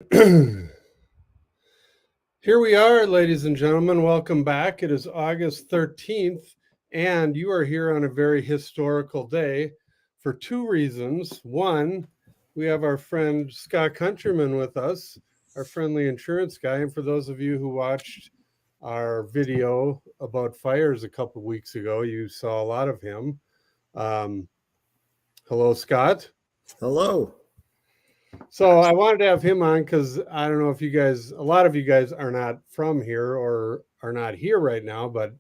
Here we are, ladies and gentlemen. Welcome back. It is August 13th, and you are here on a very historical day for two reasons. One, we have our friend Scott Countryman with us, our friendly insurance guy. And for those of you who watched our video about fires a couple of weeks ago, you saw a lot of him. Hello, Scott. Hello. So I wanted to have him on because I don't know if a lot of you guys are not from here or are not here right now, but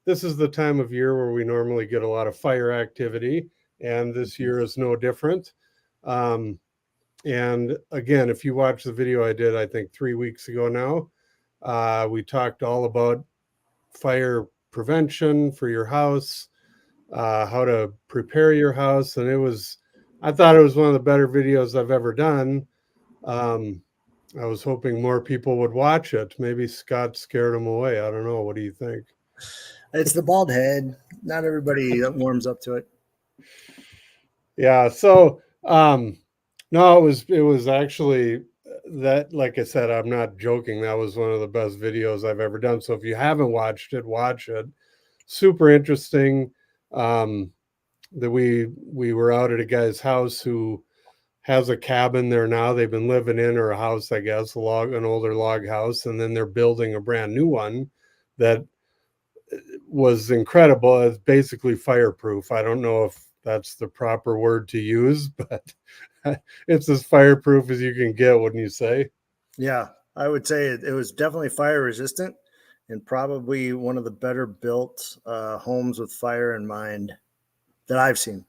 this is the time of year where we normally get a lot of fire activity, and this year is no different. Um, and again, if you watch the video I did, I think 3 weeks ago now, we talked all about fire prevention for your house, how to prepare your house, and I thought it was one of the better videos I've ever done. I was hoping more people would watch it. Maybe Scott scared them away. I don't know. What do you think? It's the bald head. Not everybody warms up to it. Yeah. So, no, it was actually that, like I said, I'm not joking. That was one of the best videos I've ever done. So if you haven't watched it, watch it. Super interesting. That we were out at a guy's house who has a cabin there now. They've been living in, or a house, I guess, an older log house, and then they're building a brand new one that was incredible. It's basically fireproof. I don't know if that's the proper word to use, but it's as fireproof as you can get, wouldn't you say? Yeah, I would say it was definitely fire resistant and probably one of the better built homes with fire in mind that I've seen.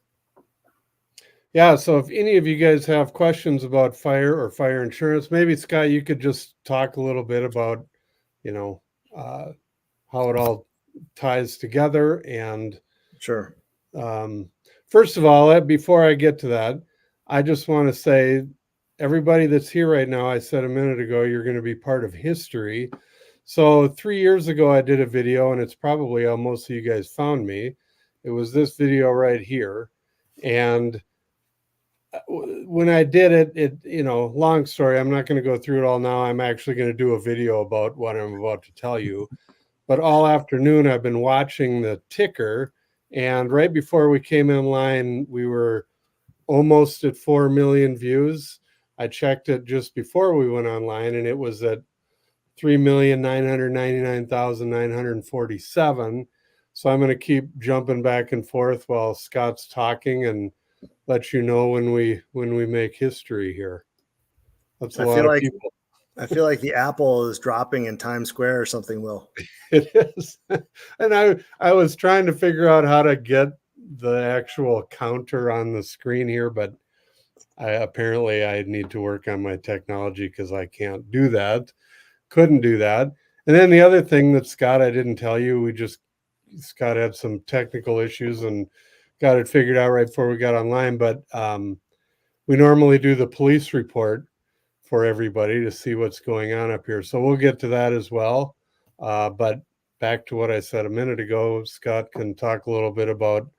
Yeah, so if any of you guys have questions about fire or fire insurance, maybe Scott, you could just talk a little bit about, you know, uh, how it all ties together. And Sure. first of all, before I get to that, I just want to say, everybody that's here right now, I said a minute ago, you're going to be part of history. So 3 years ago, I did a video, and it's probably how most of you guys found me. It was this video right here. And when I did it, long story, I'm not going to go through it all now. I'm actually going to do a video about what I'm about to tell you. But all afternoon, I've been watching the ticker. And right before we came in line, we were almost at 4 million views. I checked it just before we went online, and it was at 3,999,947. So I'm going to keep jumping back and forth while Scott's talking and let you know when we make history here. That's a I lot feel of like people. I feel like the apple is dropping in Times Square or something, Will. It is. And I was trying to figure out how to get the actual counter on the screen here, but apparently I need to work on my technology because I can't do that. Couldn't do that. And then the other thing that Scott, I didn't tell you, Scott had some technical issues and got it figured out right before we got online. But we normally do the police report for everybody to see what's going on up here. So we'll get to that as well. But back to what I said a minute ago, Scott can talk a little bit about,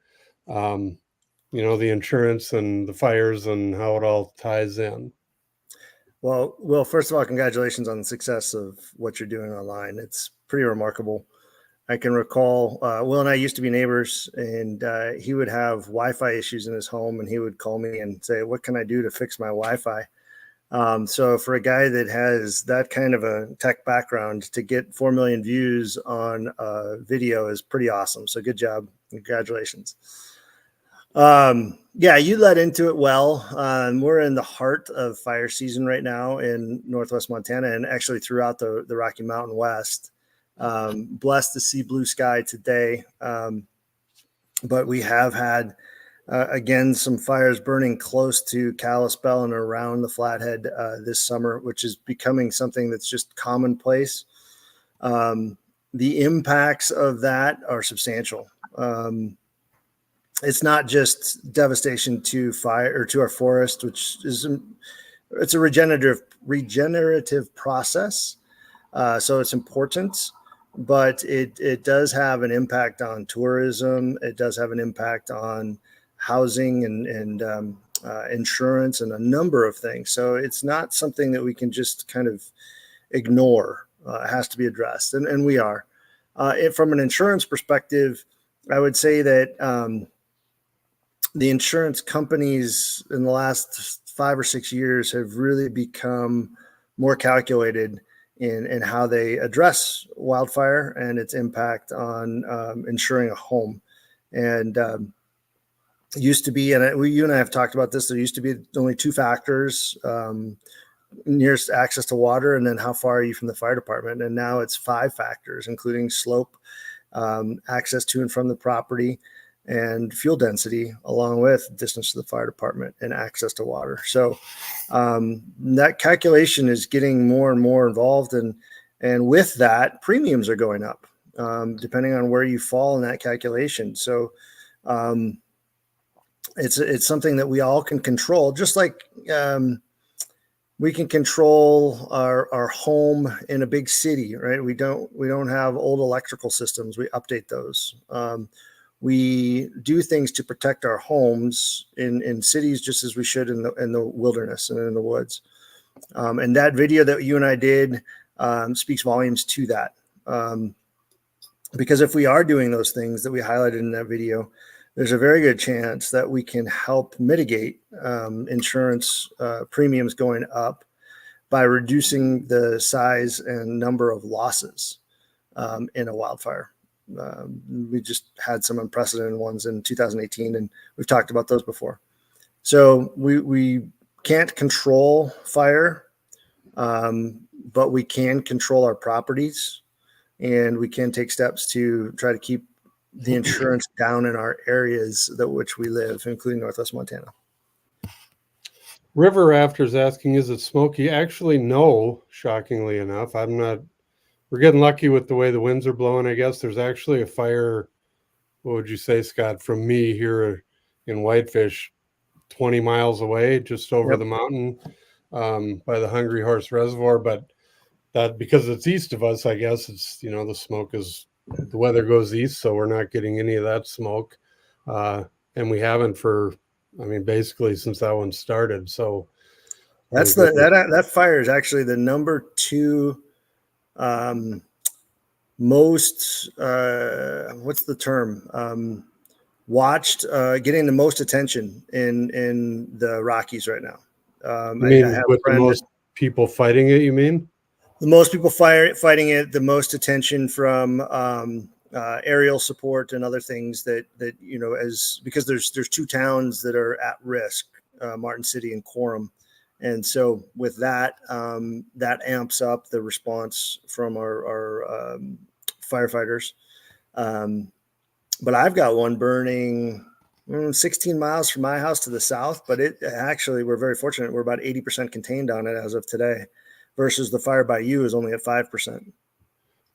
the insurance and the fires and how it all ties in. Well, Will, first of all, congratulations on the success of what you're doing online. It's pretty remarkable. I can recall Will and I used to be neighbors, and he would have Wi-Fi issues in his home, and he would call me and say, "What can I do to fix my Wi-Fi?" So for a guy that has that kind of a tech background, to get 4 million views on a video is pretty awesome. So good job. Congratulations. Yeah, you led into it well. We're in the heart of fire season right now in Northwest Montana, and actually throughout the Rocky Mountain West. Blessed to see blue sky today. But we have had, again, some fires burning close to Kalispell and around the Flathead this summer, which is becoming something that's just commonplace. The impacts of that are substantial. It's not just devastation to fire or to our forest, which is it's a regenerative process. So it's important, but it does have an impact on tourism. It does have an impact on housing and insurance, and a number of things. So it's not something that we can just kind of ignore. It has to be addressed, and we are. From an insurance perspective, I would say that the insurance companies in the last 5 or 6 years have really become more calculated in how they address wildfire and its impact on insuring a home. And used to be, and you and I have talked about this, there used to be only 2 factors, nearest access to water, and then how far are you from the fire department. And now it's 5 factors, including slope, access to and from the property, and fuel density, along with distance to the fire department and access to water. So that calculation is getting more and more involved, and with that, premiums are going up depending on where you fall in that calculation. So it's something that we all can control, just like we can control our home in a big city, right? We don't have old electrical systems. We update those. We do things to protect our homes in cities just as we should in the wilderness and in the woods. And that video that you and I did speaks volumes to that. Because if we are doing those things that we highlighted in that video, there's a very good chance that we can help mitigate insurance premiums going up by reducing the size and number of losses in a wildfire. We just had some unprecedented ones in 2018, and we've talked about those before. So we can't control fire, but we can control our properties, and we can take steps to try to keep the insurance down in our areas that which we live, including Northwest Montana. River Rafters asking, is it smoky? Actually, no, shockingly enough. We're getting lucky with the way the winds are blowing, I guess. There's actually a fire, what would you say, Scott, from me here in Whitefish, 20 miles away, just over the mountain by the Hungry Horse Reservoir. But that, because it's east of us, I guess it's, the smoke is, the weather goes east, so we're not getting any of that smoke. And we haven't basically since that one started. So that fire is actually the number 2 most what's the term, watched, getting the most attention in the Rockies right now. With the most people fighting it, you mean? The most people fighting it, the most attention from aerial support and other things that because there's 2 towns that are at risk, Martin City and Quorum. And so with that, that amps up the response from our firefighters. But I've got one burning 16 miles from my house to the south, but we're very fortunate. We're about 80% contained on it as of today, versus the fire by you is only at 5%.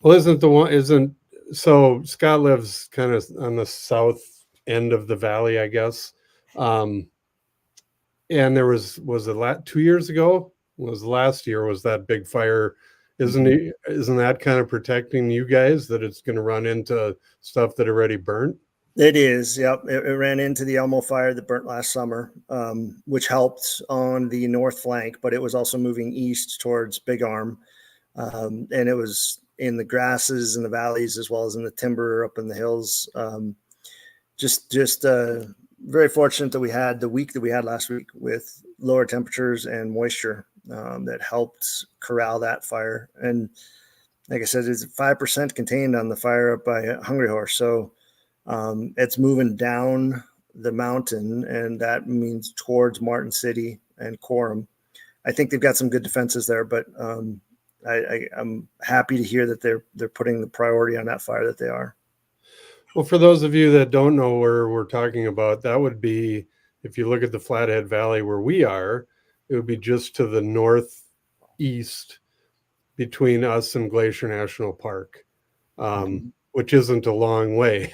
Well, so Scott lives kind of on the south end of the valley, I guess. And there was it 2 years ago? Was last year was that big fire? Isn't that kind of protecting you guys, that it's going to run into stuff that already burnt? It is. Yep. It ran into the Elmo fire that burnt last summer, which helped on the north flank, but it was also moving east towards Big Arm. And it was in the grasses and the valleys, as well as in the timber up in the hills. Just very fortunate that we had the week that we had last week with lower temperatures and moisture that helped corral that fire. And like I said, it's 5% contained on the fire up by Hungry Horse. So it's moving down the mountain, and that means towards Martin City and Quorum. I think they've got some good defenses there, but I'm happy to hear that they're putting the priority on that fire that they are. Well, for those of you that don't know where we're talking about, that would be, if you look at the Flathead Valley where we are, it would be just to the northeast between us and Glacier National Park, which isn't a long way.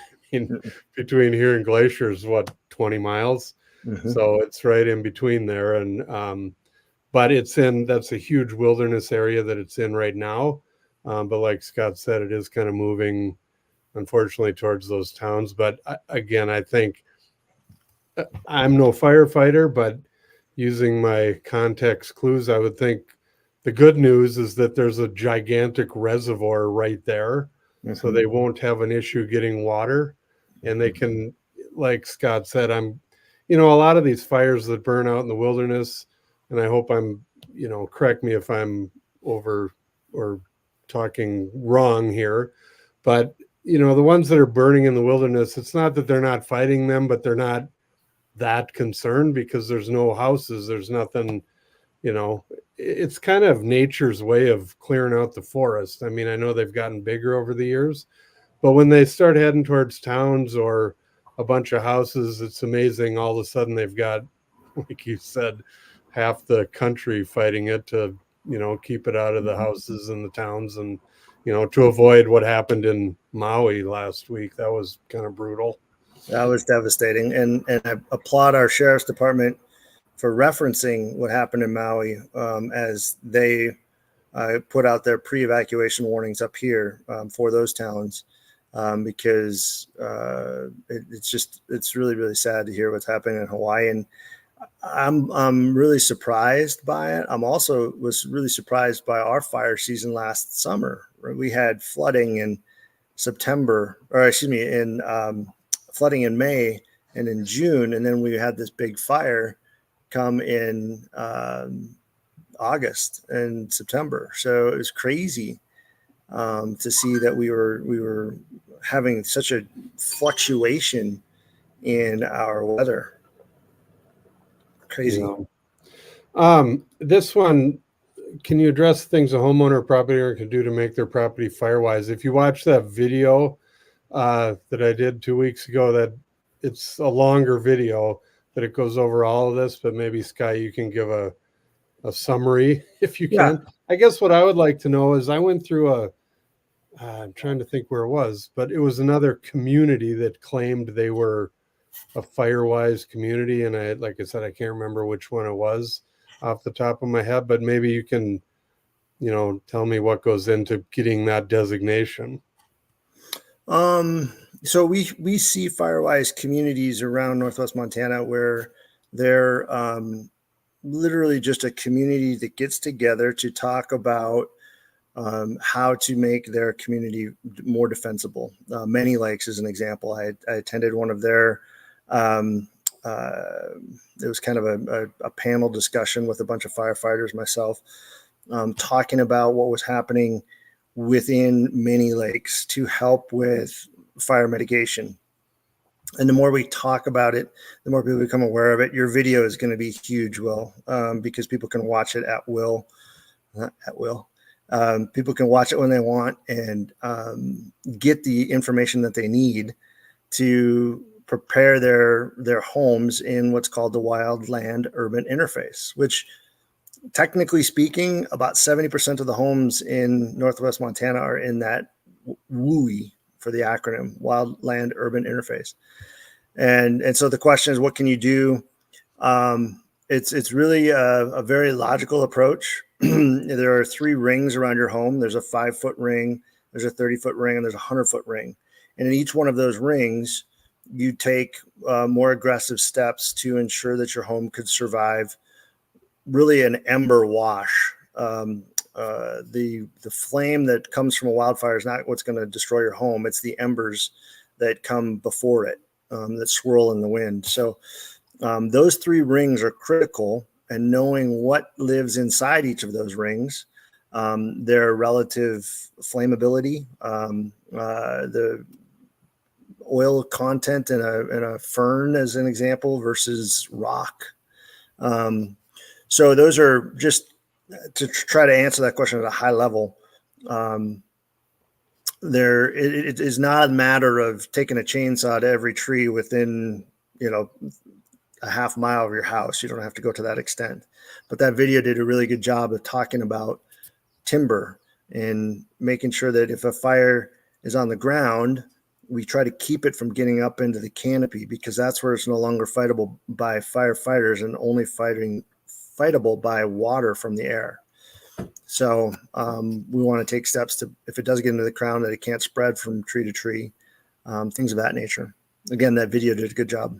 Between here and Glacier is 20 miles? So it's right in between there. And but that's a huge wilderness area that it's in right now. But like Scott said, it is kind of moving, unfortunately, towards those towns. But again, I think I'm no firefighter, but using my context clues, I would think the good news is that there's a gigantic reservoir right there. So Mhm. they won't have an issue getting water. And they can, like Scott said, a lot of these fires that burn out in the wilderness, and I hope correct me if I'm over or talking wrong here, but the ones that are burning in the wilderness, it's not that they're not fighting them, but they're not that concerned because there's no houses, there's nothing, it's kind of nature's way of clearing out the forest. I mean, I know they've gotten bigger over the years, but when they start heading towards towns or a bunch of houses, it's amazing. All of a sudden they've got, like you said, half the country fighting it to, keep it out of the houses and the towns, and, to avoid what happened in Maui last week. That was kind of brutal. That was devastating. And I applaud our sheriff's department for referencing what happened in Maui as they put out their pre-evacuation warnings up here for those towns, because it's really, really sad to hear what's happening in Hawaii. And I'm really surprised by it. I'm also was really surprised by our fire season last summer. Right? We had flooding in September, or excuse me, in flooding in May and in June, and then we had this big fire come in August and September. So it was crazy to see that we were having such a fluctuation in our weather. Crazy. This one, can you address things a homeowner or property owner can do to make their property firewise? If you watch that video that I did 2 weeks ago, that it's a longer video that it goes over all of this, but maybe Sky, you can give a summary if you can. I guess what I would like to know is I went through I'm trying to think where it was, but it was another community that claimed they were a firewise community. And like I said, I can't remember which one it was off the top of my head, but maybe you can, tell me what goes into getting that designation. So we see firewise communities around Northwest Montana where they're literally just a community that gets together to talk about how to make their community more defensible. Many Lakes is an example. I attended one of their, it was kind of a panel discussion with a bunch of firefighters, myself, talking about what was happening within Many Lakes to help with fire mitigation. And the more we talk about it, the more people become aware of it. Your video is going to be huge, Will, because people can watch it at will. Not at will. People can watch it when they want and get the information that they need to prepare their homes in what's called the wildland urban interface, which technically speaking, about 70% of the homes in Northwest Montana are in that WUI for the acronym, wildland urban interface. And so the question is, what can you do? It's really a very logical approach. There are 3 rings around your home. There's a 5-foot ring, there's a 30-foot ring, and there's a 100-foot ring. And in each one of those rings, you take more aggressive steps to ensure that your home could survive really an ember wash. The flame that comes from a wildfire is not what's going to destroy your home. It's the embers that come before it that swirl in the wind. So those 3 rings are critical, and knowing what lives inside each of those rings, their relative flammability, the oil content in a fern, as an example, versus rock. So those are just to try to answer that question at a high level. It is not a matter of taking a chainsaw to every tree within, a half mile of your house. You don't have to go to that extent, but that video did a really good job of talking about timber and making sure that if a fire is on the ground, we try to keep it from getting up into the canopy, because that's where it's no longer fightable by firefighters and only fightable by water from the air. So we want to take steps to, if it does get into the ground, that it can't spread from tree to tree, things of that nature. Again, that video did a good job.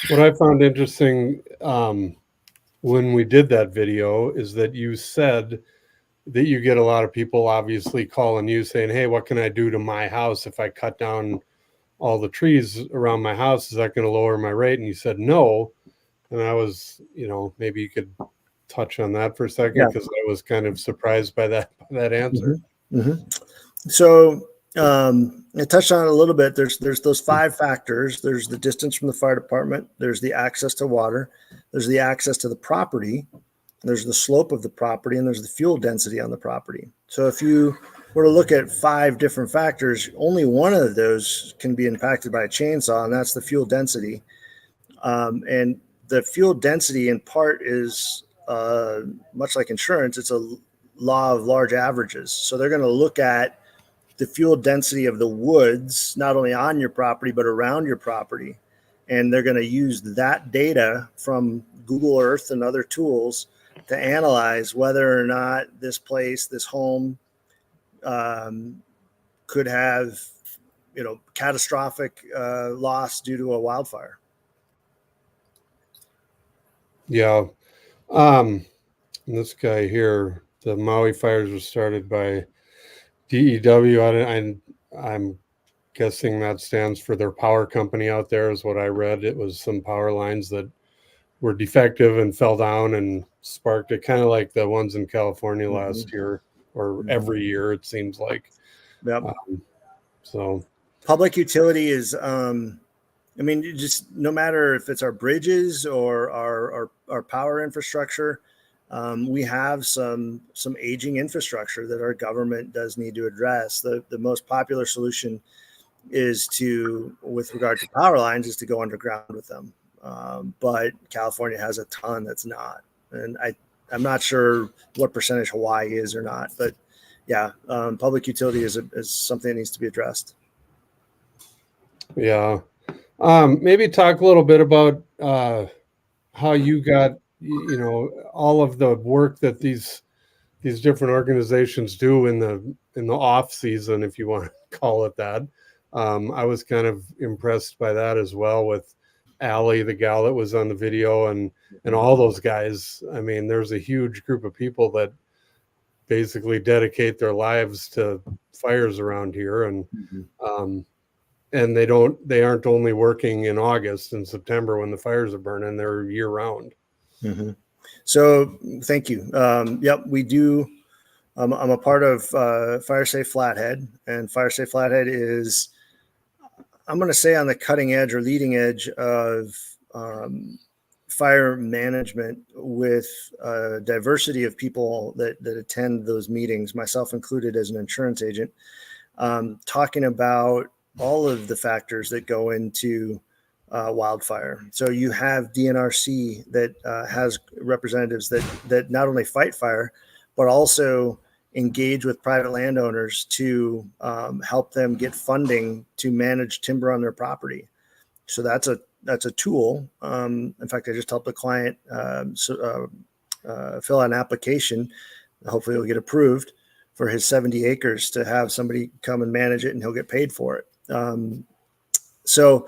What I found interesting when we did that video is that you said that you get a lot of people obviously calling you saying, hey, what can I do to my house if I cut down all the trees around my house? Is that going to lower my rate? And you said no. And I was, maybe you could touch on that for a second, Yeah. because I was kind of surprised by that answer. So I touched on it a little bit. There's those 5 factors. There's the distance from the fire department. There's the access to water. There's the access to the property. There's the slope of the property, and there's the fuel density on the property. So if you were to look at 5 different factors, only one of those can be impacted by a chainsaw, and that's the fuel density. And the fuel density in part is much like insurance. It's a law of large averages. So they're going to look at the fuel density of the woods, not only on your property, but around your property. And they're going to use that data from Google Earth and other tools to analyze whether or not this place, this home, could have, catastrophic loss due to a wildfire. Yeah. This guy here, the Maui fires were started by DEW. I'm guessing that stands for their power company out there, is what I read. It was some power lines that were defective and fell down and sparked it, kind of like the ones in California last year, or every year, it seems like. Yep. So public utility is, just no matter if it's our bridges or our power infrastructure, we have some aging infrastructure that our government does need to address. The most popular solution is with regard to power lines, is to go underground with them. But California has a ton that's not. And I'm not sure what percentage Hawaii is or not, but yeah, public utility is something that needs to be addressed. Yeah. Maybe talk a little bit about how you got, all of the work that these different organizations do in the off season, if you want to call it that. I was kind of impressed by that as well, with Allie, the gal that was on the video, and all those guys. I mean, there's a huge group of people that basically dedicate their lives to fires around here, and they aren't only working in August and September when the fires are burning, they're year round. So thank you. Yep, we do. I'm a part of Fire Safe Flathead, and Fire Safe Flathead is, I'm going to say, on the cutting edge or leading edge of fire management, with a diversity of people that attend those meetings, myself included as an insurance agent, talking about all of the factors that go into wildfire. So you have DNRC that has representatives that not only fight fire, but also engage with private landowners to help them get funding to manage timber on their property. So that's a tool. In fact, I just helped a client fill out an application. Hopefully it'll get approved for his 70 acres to have somebody come and manage it, and he'll get paid for it. So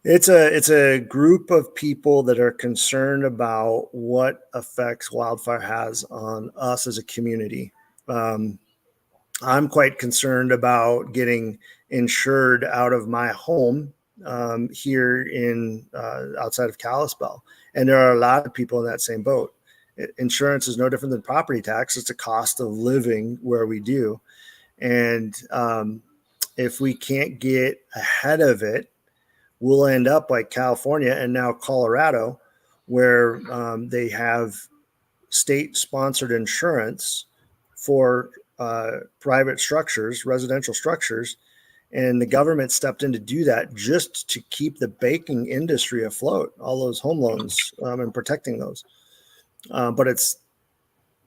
it's a group of people that are concerned about what effects wildfire has on us as a community. I'm quite concerned about getting insured out of my home here in outside of Kalispell, and there are a lot of people in that same boat. Insurance is no different than property tax. It's a cost of living where we do, and if we can't get ahead of it, we'll end up like California and now Colorado, where they have state-sponsored insurance for private structures, residential structures, and the government stepped in to do that just to keep the banking industry afloat, all those home loans, and protecting those. But it's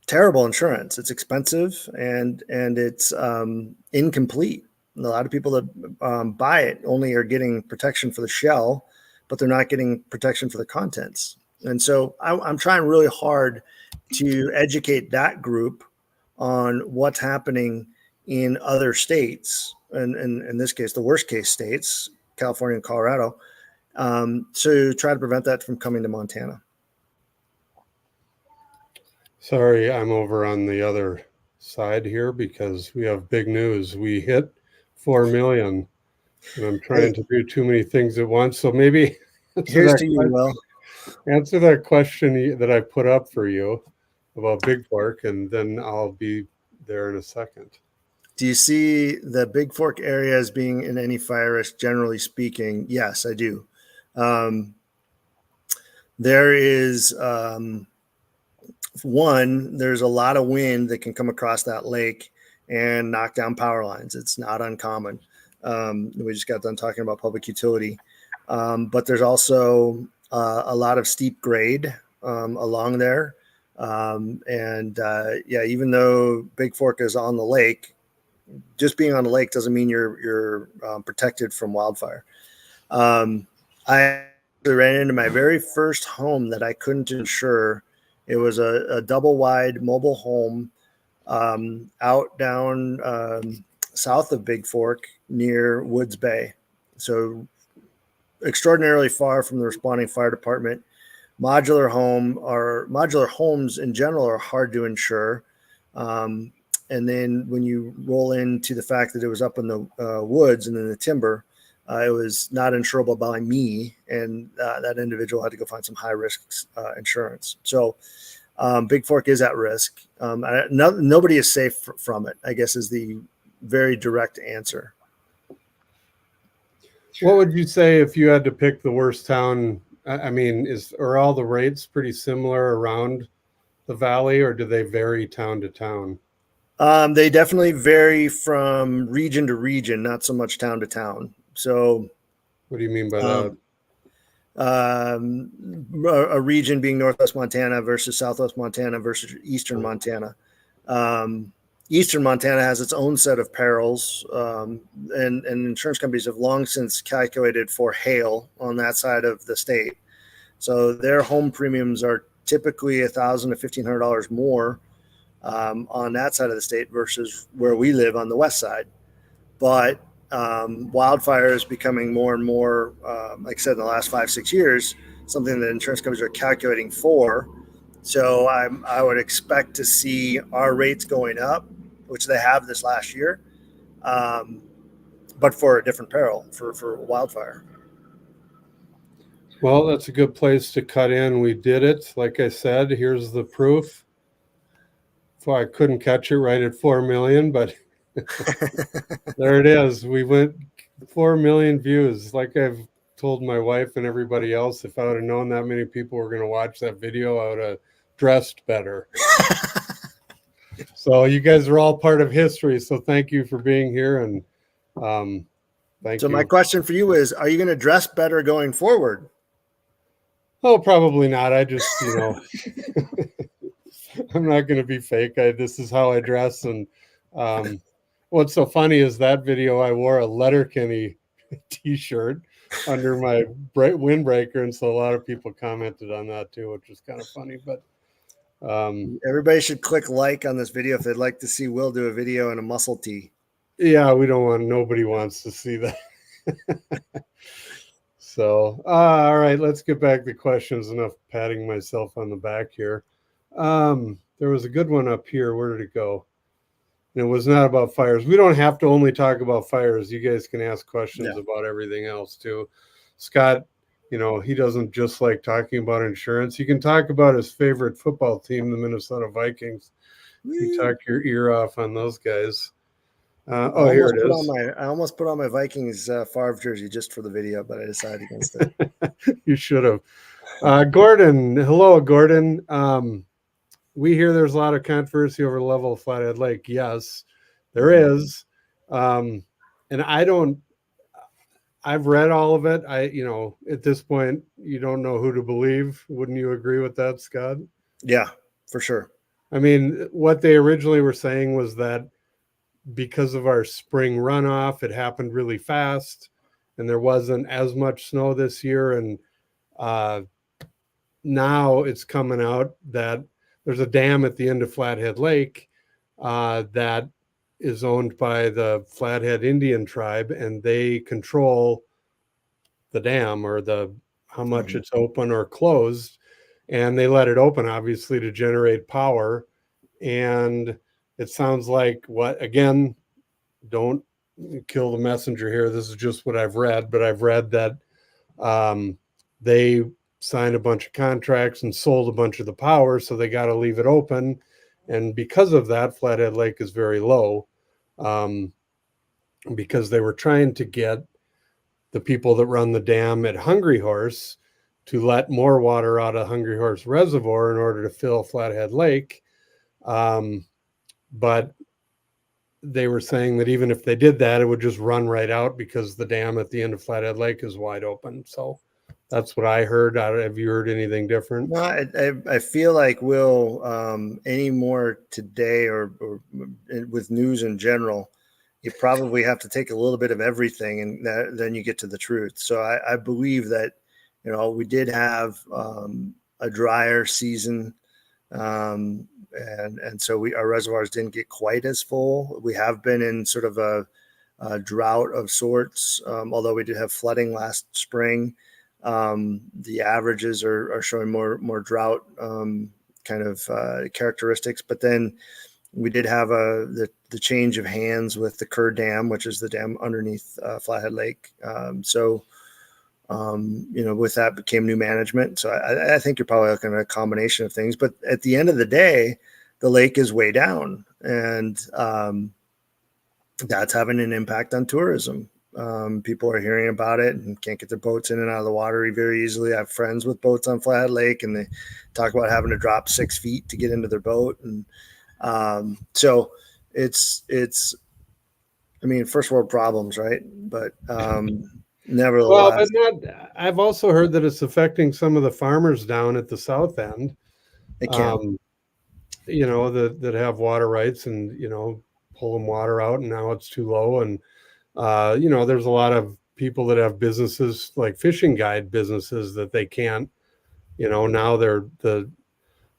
terrible insurance. It's expensive, and it's incomplete. A lot of people that buy it only are getting protection for the shell, but they're not getting protection for the contents. And so I'm trying really hard to educate that group on what's happening in other states, and in this case, the worst case states, California and Colorado, to try to prevent that from coming to Montana. Sorry, I'm over on the other side here because we have big news. We hit 4 million, and I'm trying to do too many things at once. So maybe Here's to you, Will. Answer that question that I put up for you about Big Fork, and then I'll be there in a second. Do you see the Big Fork area as being in any fire risk, generally speaking? Yes, I do. There is there's a lot of wind that can come across that lake and knock down power lines. It's not uncommon. We just got done talking about public utility. But there's also a lot of steep grade along there. Even though Big Fork is on the lake, just being on the lake doesn't mean you're protected from wildfire. I ran into my very first home that I couldn't insure. It was a double wide mobile home out down south of Big Fork near Woods Bay. So extraordinarily far from the responding fire department. Modular homes in general are hard to insure. And then when you roll into the fact that it was up in the woods and in the timber, it was not insurable by me, and that individual had to go find some high risk insurance. So Big Fork is at risk. Nobody is safe from it, I guess, is the very direct answer. What would you say if you had to pick the worst town? I mean, are all the rates pretty similar around the valley, or do they vary town to town? They definitely vary from region to region, not so much town to town. So what do you mean by that? A region being Northwest Montana versus Southwest Montana versus Eastern Montana. Eastern Montana has its own set of perils, and insurance companies have long since calculated for hail on that side of the state. So their home premiums are typically $1,000 to $1,500 more on that side of the state versus where we live on the west side. But wildfire is becoming more and more, like I said, in the last 5-6 years, something that insurance companies are calculating for. So I would expect to see our rates going up, which they have this last year, but for a different peril, for wildfire. Well, that's a good place to cut in. We did it. Like I said, here's the proof. I couldn't catch it right at 4 million, but there it is. We went 4 million views. Like I've told my wife and everybody else, if I would have known that many people were going to watch that video, I would have dressed better. So you guys are all part of history. So thank you for being here. And thank you. So my question for you is, are you going to dress better going forward? Oh, probably not. I just, I'm not going to be fake. This is how I dress. And what's so funny is that video, I wore a Letterkenny t-shirt under my windbreaker. And so a lot of people commented on that too, which was kind of funny. But everybody should click like on this video if they'd like to see Will do a video in a muscle tee. Yeah, nobody wants to see that. So, all right, let's get back to questions. Enough patting myself on the back here. There was a good one up here. Where did it go? And it was not about fires. We don't have to only talk about fires. You guys can ask questions about everything else too. Scott, he doesn't just like talking about insurance. You can talk about his favorite football team, the Minnesota Vikings. You talk your ear off on those guys. Here it is. I almost put on my Vikings Favre jersey just for the video, but I decided against it. You should have. Gordon, hello, Gordon. We hear there's a lot of controversy over the level of Flathead Lake. Yes, there is. And I've read all of it. At this point, you don't know who to believe. Wouldn't you agree with that, Scott? Yeah, for sure. I mean, what they originally were saying was that because of our spring runoff, it happened really fast and there wasn't as much snow this year. And now it's coming out that there's a dam at the end of Flathead Lake that is owned by the Flathead Indian tribe, and they control the dam or how much it's open or closed. And they let it open, obviously, to generate power. And it sounds like again, don't kill the messenger here. This is just what I've read, but I've read that they signed a bunch of contracts and sold a bunch of the power, so they got to leave it open. And because of that, Flathead Lake is very low, because they were trying to get the people that run the dam at Hungry Horse to let more water out of Hungry Horse Reservoir in order to fill Flathead Lake. But they were saying that even if they did that, it would just run right out because the dam at the end of Flathead Lake is wide open. So that's what I heard. Have you heard anything different? No, I feel like we'll any more today or with news in general, you probably have to take a little bit of everything, and then you get to the truth. So I believe that, we did have a drier season, and so our reservoirs didn't get quite as full. We have been in sort of a drought of sorts, although we did have flooding last spring. The averages are showing more drought kind of characteristics, but then we did have the change of hands with the Kerr Dam, which is the dam underneath Flathead Lake. With that became new management. So I think you're probably looking at a combination of things. But at the end of the day, the lake is way down, and that's having an impact on tourism. People are hearing about it and can't get their boats in and out of the water very easily. I have friends with boats on Flathead Lake, and they talk about having to drop 6 feet to get into their boat. And so it's first world problems, right? But nevertheless, I've also heard that it's affecting some of the farmers down at the south end. it can. That have water rights and pull them water out, and now it's too low. And there's a lot of people that have businesses like fishing guide businesses that they can't, now their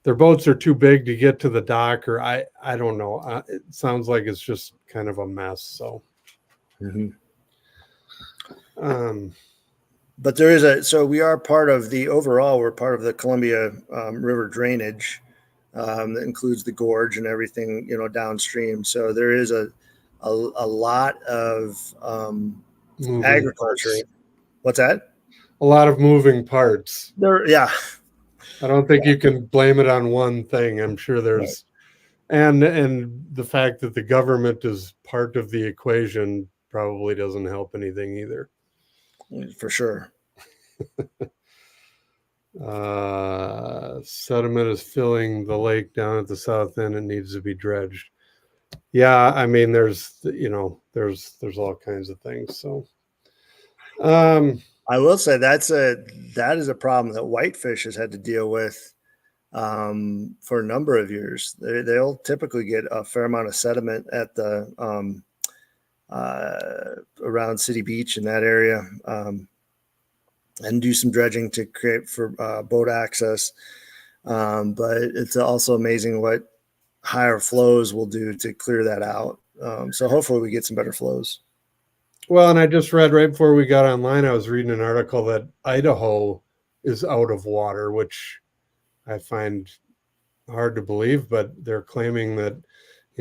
boats are too big to get to the dock, or I don't know. It sounds like it's just kind of a mess. So, but we are part of we're part of the Columbia River drainage that includes the gorge and everything, downstream. So there is a lot of agriculture. Parts. What's that? A lot of moving parts. Yeah. I don't think you can blame it on one thing. I'm sure there's, and the fact that the government is part of the equation probably doesn't help anything either. For sure. Sediment is filling the lake down at the south end. It needs to be dredged. Yeah, I mean, there's all kinds of things. So, I will say that is a problem that whitefish has had to deal with for a number of years. They'll typically get a fair amount of sediment at the around City Beach in that area, and do some dredging to create for boat access. But it's also amazing what higher flows will do to clear that out. So hopefully we get some better flows. Well, and I just read right before we got online, I was reading an article that Idaho is out of water, which I find hard to believe, but they're claiming that,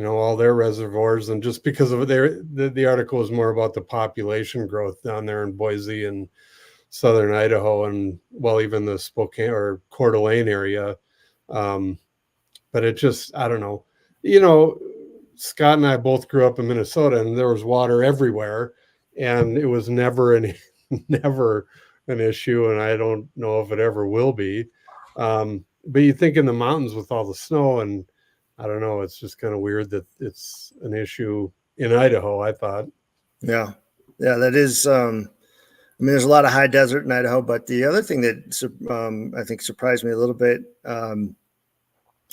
all their reservoirs, and just because of the article was more about the population growth down there in Boise and southern Idaho, and even the Spokane or Coeur d'Alene area. But it just, I don't know, Scott and I both grew up in Minnesota, and there was water everywhere, and it was never an issue. And I don't know if it ever will be. But you think in the mountains with all the snow, and I don't know, it's just kind of weird that it's an issue in Idaho, I thought. Yeah, that is, there's a lot of high desert in Idaho, but the other thing that I think surprised me a little bit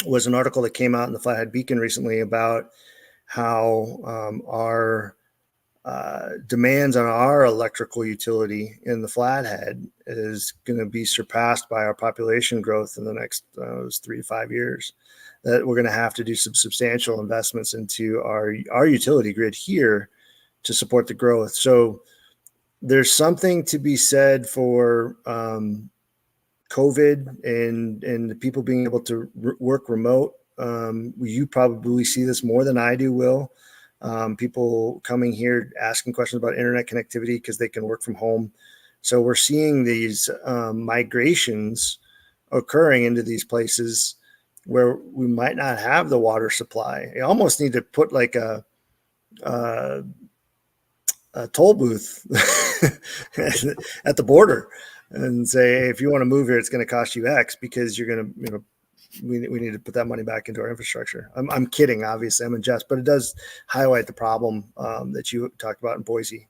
was an article that came out in the Flathead Beacon recently about how our demands on our electrical utility in the Flathead is going to be surpassed by our population growth in the next 3 to 5 years. That we're going to have to do some substantial investments into our utility grid here to support the growth. So there's something to be said for COVID and the people being able to work remote. You probably see this more than I do, Will. People coming here asking questions about internet connectivity because they can work from home. So we're seeing these migrations occurring into these places where we might not have the water supply. You almost need to put like a toll booth at the border and say, hey, if you want to move here, it's going to cost you X because you're going to, we need to put that money back into our infrastructure. I'm kidding, obviously, I'm in jest, but it does highlight the problem that you talked about in Boise.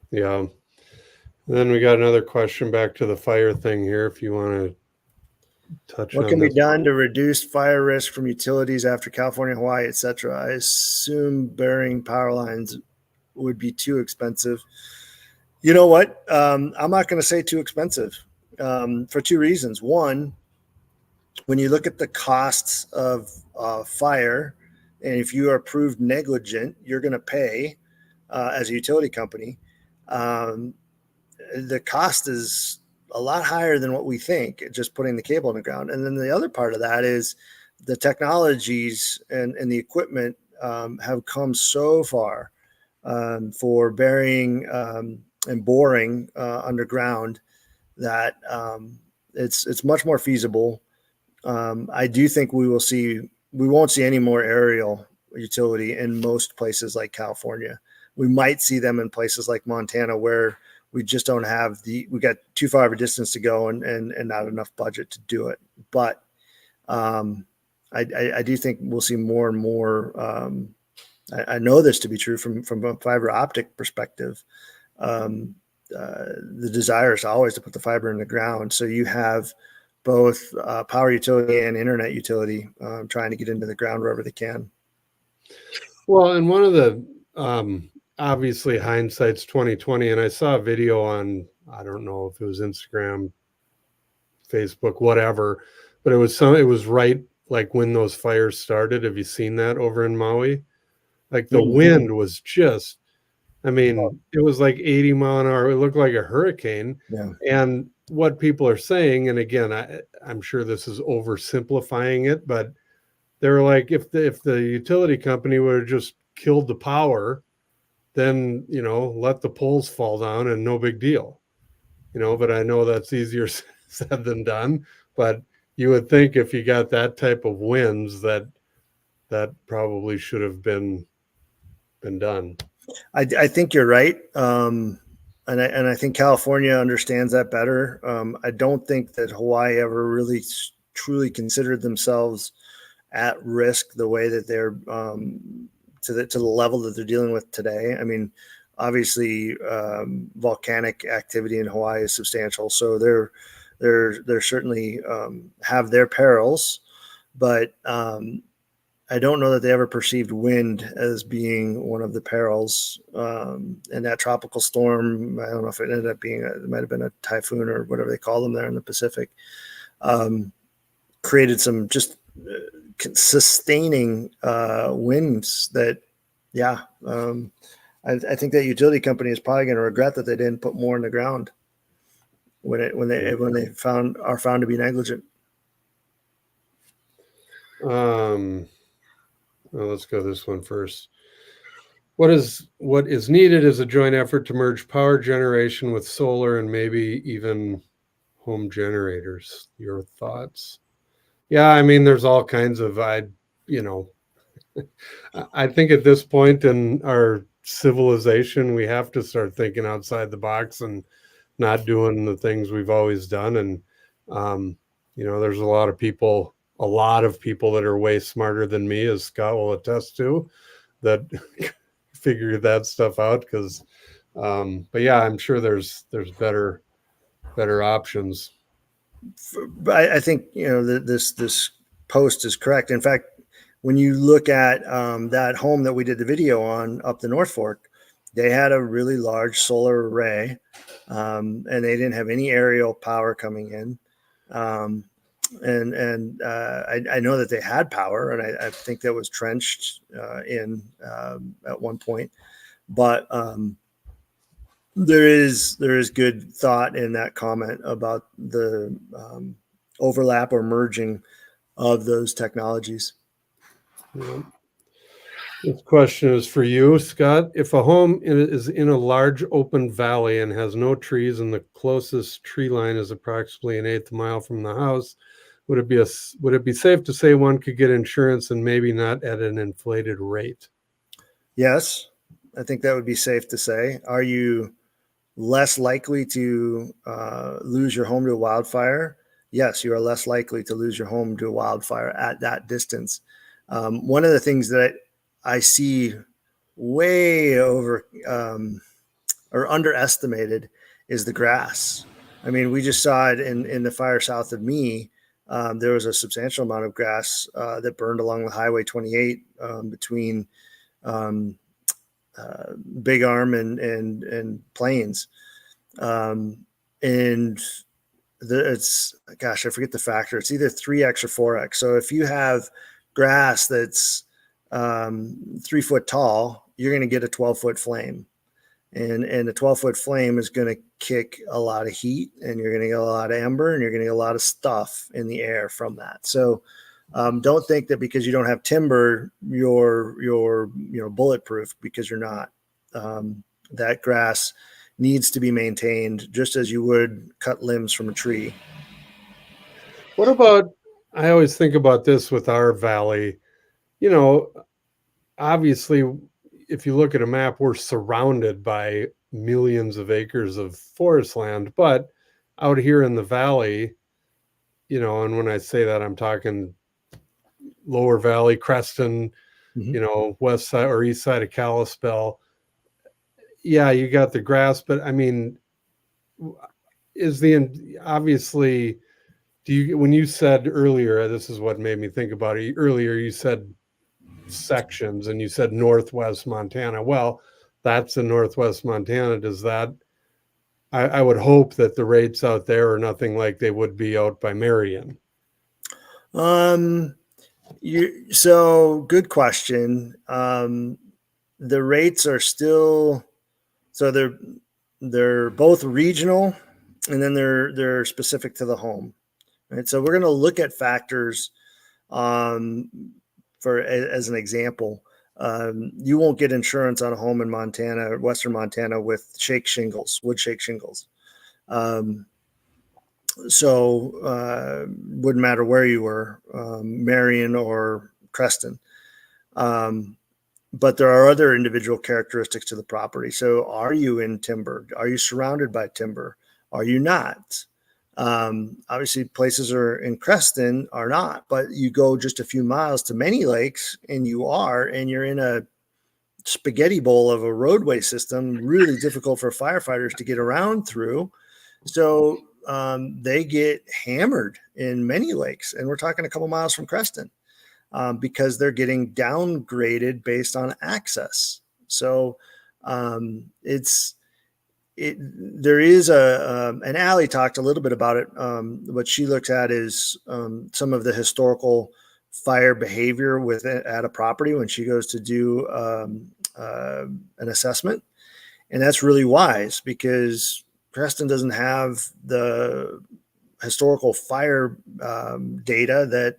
Yeah. Then we got another question back to the fire thing here. If you want to touch on what can be this. done to reduce fire risk from utilities after California, Hawaii, etc.? I assume burying power lines would be too expensive. You know what? I'm not going to say too expensive for two reasons. One, when you look at the costs of fire, and if you are proved negligent, you're going to pay as a utility company. The cost is a lot higher than what we think, just putting the cable in the ground. And then the other part of that is the technologies and the equipment have come so far for burying and boring underground that it's much more feasible. I do think we won't see any more aerial utility in most places like California. We might see them in places like Montana where we just don't have we got too far of a distance to go and not enough budget to do it. But I do think we'll see more and more. I know this to be true from a fiber optic perspective. The desire is always to put the fiber in the ground. So you have both power utility and internet utility trying to get into the ground wherever they can. Well, and one of the obviously hindsight's 2020, and I saw a video on, I don't know if it was Instagram, Facebook, whatever, but it was right like when those fires started. Have you seen that over in Maui? Like the wind was just, I mean, it was like 80 mile an hour. It looked like a hurricane. Yeah. And what people are saying, and again, I'm sure this is oversimplifying it, but they're like, if the utility company would have just killed the power, then, let the poles fall down and no big deal, but I know that's easier said than done. But you would think if you got that type of winds that probably should have been done. I think you're right. And I think California understands that better. I don't think that Hawaii ever really truly considered themselves at risk the way that they're to the level that they're dealing with today. I mean, obviously, volcanic activity in Hawaii is substantial, so they're certainly have their perils, but I don't know that they ever perceived wind as being one of the perils. And that tropical storm, I don't know if it ended up being, it might have been a typhoon or whatever they call them there in the Pacific, created some just sustaining winds that, I think that utility company is probably going to regret that they didn't put more in the ground when they are found to be negligent. Well, let's go this one first. What is needed is a joint effort to merge power generation with solar and maybe even home generators. Your thoughts? Yeah, I mean, there's all kinds of, I think at this point in our civilization, we have to start thinking outside the box and not doing the things we've always done. And, there's a lot of people that are way smarter than me, as Scott will attest to, that figure that stuff out. But yeah, I'm sure there's better options. I think, this post is correct. In fact, when you look at that home that we did the video on up the North Fork, they had a really large solar array, and they didn't have any aerial power coming in. I know that they had power, and I think that was trenched in at one point. But There is good thought in that comment about the overlap or merging of those technologies. Yeah. This question is for you, Scott. If a home is in a large open valley and has no trees and the closest tree line is approximately an eighth mile from the house, would it be safe to say one could get insurance and maybe not at an inflated rate? Yes, I think that would be safe to say. Are you less likely to lose your home to a wildfire? Yes, you are less likely to lose your home to a wildfire at that distance. One of the things that I see way over or underestimated is the grass. I mean, we just saw it in the fire south of me. There was a substantial amount of grass that burned along the Highway 28 between um, Big Arm and Plains. And it's, gosh, I forget the factor. It's either 3x or 4x. So if you have grass that's 3 foot tall, you're going to get a 12-foot flame. And a 12-foot flame is going to kick a lot of heat, and you're going to get a lot of ember, and you're going to get a lot of stuff in the air from that. So don't think that because you don't have timber, you're bulletproof, because you're not. That grass needs to be maintained just as you would cut limbs from a tree. What about, I always think about this with our valley, obviously, if you look at a map, we're surrounded by millions of acres of forest land, but out here in the valley, and when I say that, I'm talking lower valley, Creston, west side or east side of Kalispell. Yeah, you got the grass, but I mean, obviously, when you said earlier, this is what made me think about it earlier, you said sections and you said Northwest Montana. Well, that's in Northwest Montana. Does that, I would hope that the rates out there are nothing like they would be out by Marion. So good question. The rates are still, so they're both regional, and then they're specific to the home. Right. So we're going to look at factors as an example. You won't get insurance on a home in Montana, Western Montana, with wood shake shingles. So wouldn't matter where you were, Marion or Creston. But there are other individual characteristics to the property. So are you in timber? Are you surrounded by timber? Are you not? Obviously, places in Creston are not, but you go just a few miles to many lakes and you're in a spaghetti bowl of a roadway system, really difficult for firefighters to get around through. So they get hammered in many lakes, and we're talking a couple miles from Creston, because they're getting downgraded based on access. So there is and Allie talked a little bit about it. What she looks at is some of the historical fire behavior at a property when she goes to do an assessment. And that's really wise, because Creston doesn't have the historical fire data that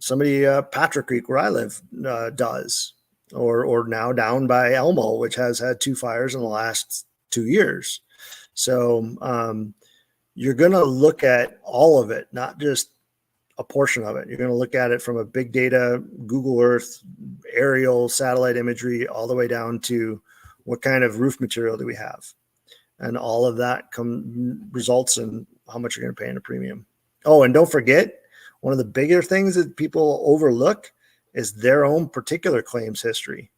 somebody Patrick Creek, where I live, does, or now down by Elmo, which has had 2 fires in the last 2 years. So you're going to look at all of it, not just a portion of it. You're going to look at it from a big data, Google Earth, aerial satellite imagery, all the way down to what kind of roof material do we have. And all of that results in how much you're going to pay in a premium. Oh, and don't forget, one of the bigger things that people overlook is their own particular claims history.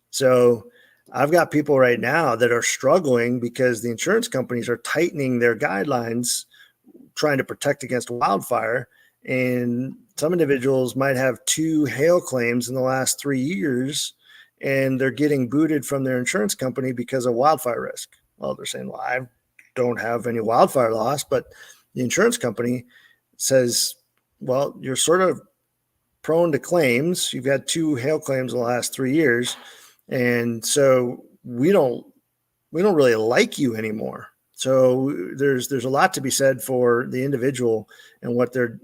So I've got people right now that are struggling because the insurance companies are tightening their guidelines, trying to protect against wildfire. And some individuals might have 2 hail claims in the last 3 years, and they're getting booted from their insurance company because of wildfire risk. Well, they're saying, well, I don't have any wildfire loss, but the insurance company says, well, you're sort of prone to claims. You've had 2 hail claims in the last 3 years. And so we don't really like you anymore. So there's a lot to be said for the individual and what their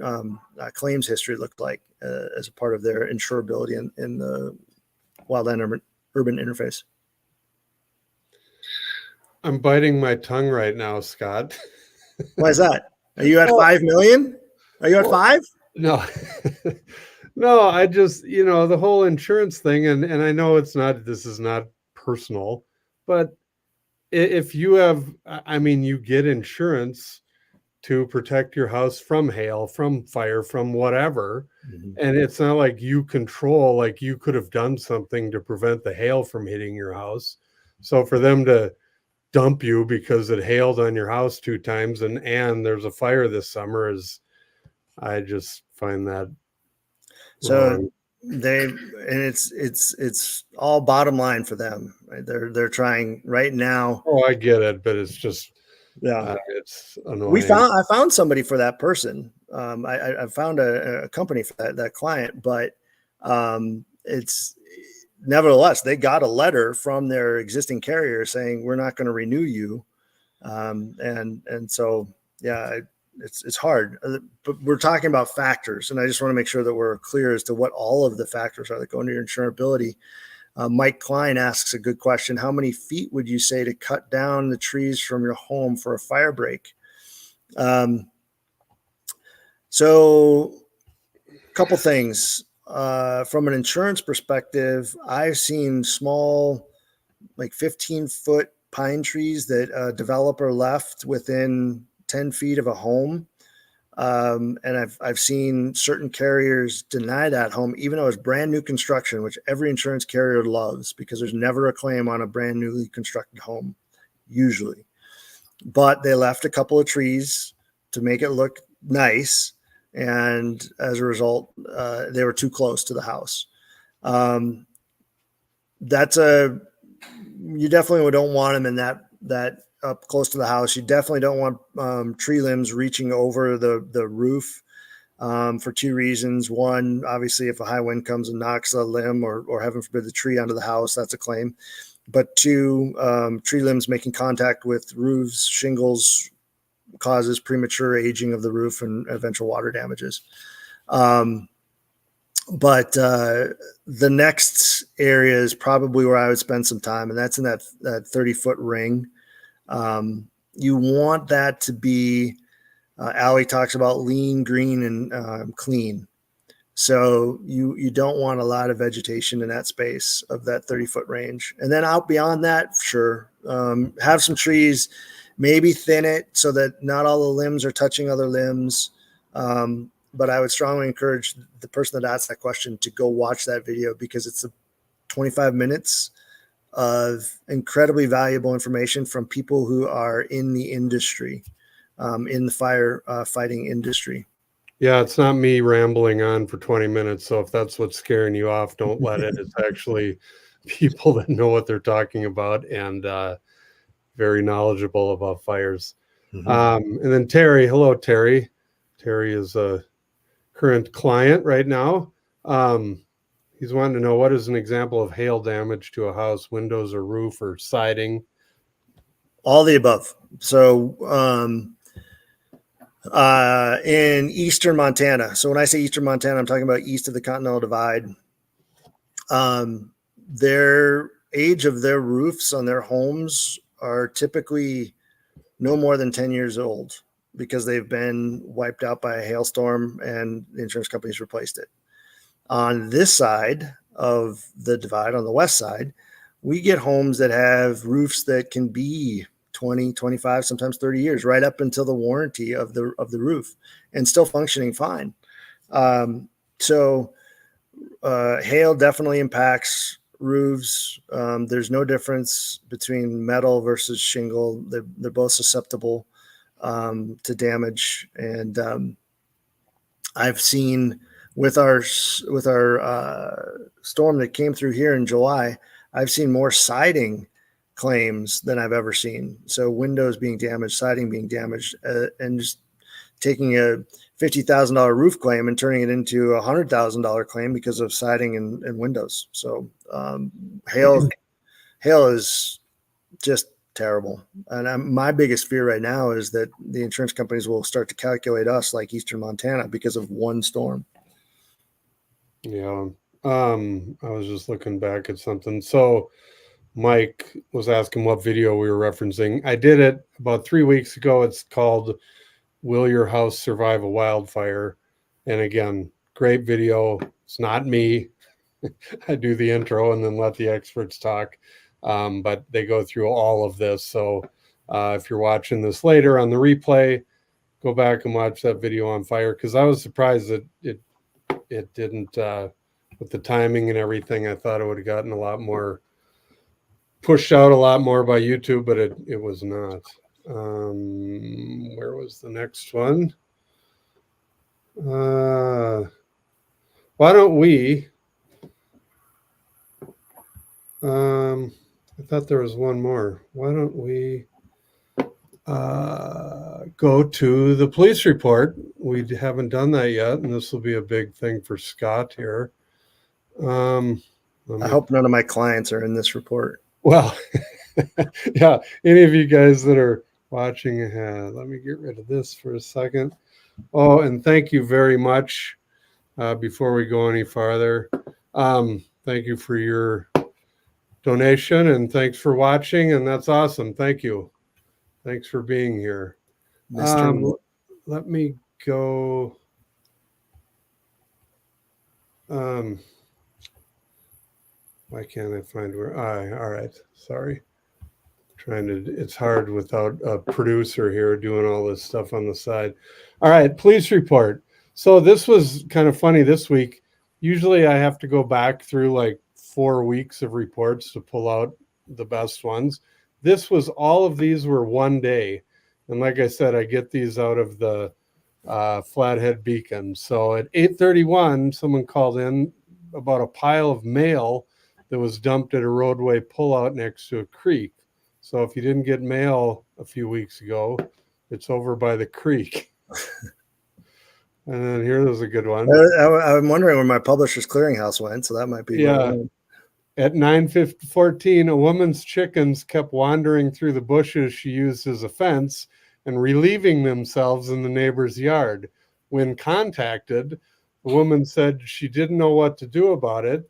claims history looked like as a part of their insurability in the wildland urban interface. I'm biting my tongue right now, Scott. Why is that? Are you at 5 million? Are you at 5? No, no, I just, the whole insurance thing, and I know this is not personal, but if you have, you get insurance to protect your house from hail, from fire, from whatever. Mm-hmm. And it's not like you control, like you could have done something to prevent the hail from hitting your house. So for them to dump you because it hailed on your house 2 times and there's a fire this summer I just find that so wrong. It's all bottom line for them, right? They're trying right now. Oh, I get it, but it's just it's annoying. I found somebody for that person. I found a company for that client, but it's nevertheless they got a letter from their existing carrier saying we're not going to renew you, and so it's hard, but we're talking about factors, and I just want to make sure that we're clear as to what all of the factors are that go into your insurability. Mike Klein asks a good question. How many feet would you say to cut down the trees from your home for a fire break? So a couple things. From an insurance perspective, I've seen small, like 15-foot pine trees that a developer left within 10 feet of a home. And I've seen certain carriers deny that home, even though it's brand new construction, which every insurance carrier loves because there's never a claim on a brand newly constructed home, usually. But they left a couple of trees to make it look nice. And as a result, they were too close to the house. You definitely don't want them in that up close to the house. You definitely don't want tree limbs reaching over the roof for 2 reasons. One, obviously, if a high wind comes and knocks a limb or heaven forbid the tree onto the house, that's a claim. But 2, tree limbs making contact with roofs, shingles, causes premature aging of the roof and eventual water damages. But the next area is probably where I would spend some time, and that's in that 30-foot ring. You want that to be, Allie talks about lean, green, and clean. So you don't want a lot of vegetation in that space of that 30-foot range. And then out beyond that, sure, have some trees, maybe thin it so that not all the limbs are touching other limbs. But I would strongly encourage the person that asked that question to go watch that video because it's 25 minutes of incredibly valuable information from people who are in the industry, in the fire fighting industry. Yeah, it's not me rambling on for 20 minutes. So if that's what's scaring you off, don't let it. It's actually people that know what they're talking about and very knowledgeable about fires. Mm-hmm. And then Terry, hello, Terry. Terry is a current client right now. He's wanting to know, what is an example of hail damage to a house, windows or roof or siding? All the above. So in eastern Montana. So when I say eastern Montana, I'm talking about east of the Continental Divide. Their age of their roofs on their homes are typically no more than 10 years old because they've been wiped out by a hailstorm and the insurance companies replaced it. On this side of the divide, on the west side, we get homes that have roofs that can be 20, 25, sometimes 30 years, right up until the warranty of the roof and still functioning fine. So hail definitely impacts roofs. There's no difference between metal versus shingle. They're both susceptible to damage. And I've seen with our storm that came through here in July, I've seen more siding claims than I've ever seen. So windows being damaged, siding being damaged, and just taking a $50,000 roof claim and turning it into a $100,000 claim because of siding and windows. So hail is just terrible. And my biggest fear right now is that the insurance companies will start to calculate us like Eastern Montana because of one storm. Yeah. I was just looking back at something. So Mike was asking what video we were referencing. I did it about 3 weeks ago. It's called Will Your House Survive a Wildfire? And again, great video. It's not me. I do the intro and then let the experts talk. But they go through all of this. So if you're watching this later on the replay, go back and watch that video on fire, because I was surprised that it didn't, with the timing and everything. I thought it would have gotten a lot more pushed out a lot more by YouTube, but it was not. Where was the next one? Why don't we? I thought there was one more. Why don't we go to the police report? We haven't done that yet, and this will be a big thing for Scott here. I hope none of my clients are in this report. Well, yeah, any of you guys that are watching ahead, let me get rid of this for a second. Oh, and thank you very much. Before we go any farther, thank you for your donation, and thanks for watching, and that's awesome. Thank you. Thanks for being here. Let me go. Why can't I find where all right. Sorry. It's hard without a producer here doing all this stuff on the side. All right, police report. So this was kind of funny this week. Usually I have to go back through like 4 weeks of reports to pull out the best ones. All of these were one day. And like I said, I get these out of the Flathead Beacon. So at 8:31, someone called in about a pile of mail that was dumped at a roadway pullout next to a creek. So if you didn't get mail a few weeks ago, it's over by the creek. And then here's a good one. I'm wondering where my Publishers Clearinghouse went, so that might be. Yeah. At 9:14, a woman's chickens kept wandering through the bushes she used as a fence and relieving themselves in the neighbor's yard. When contacted, the woman said she didn't know what to do about it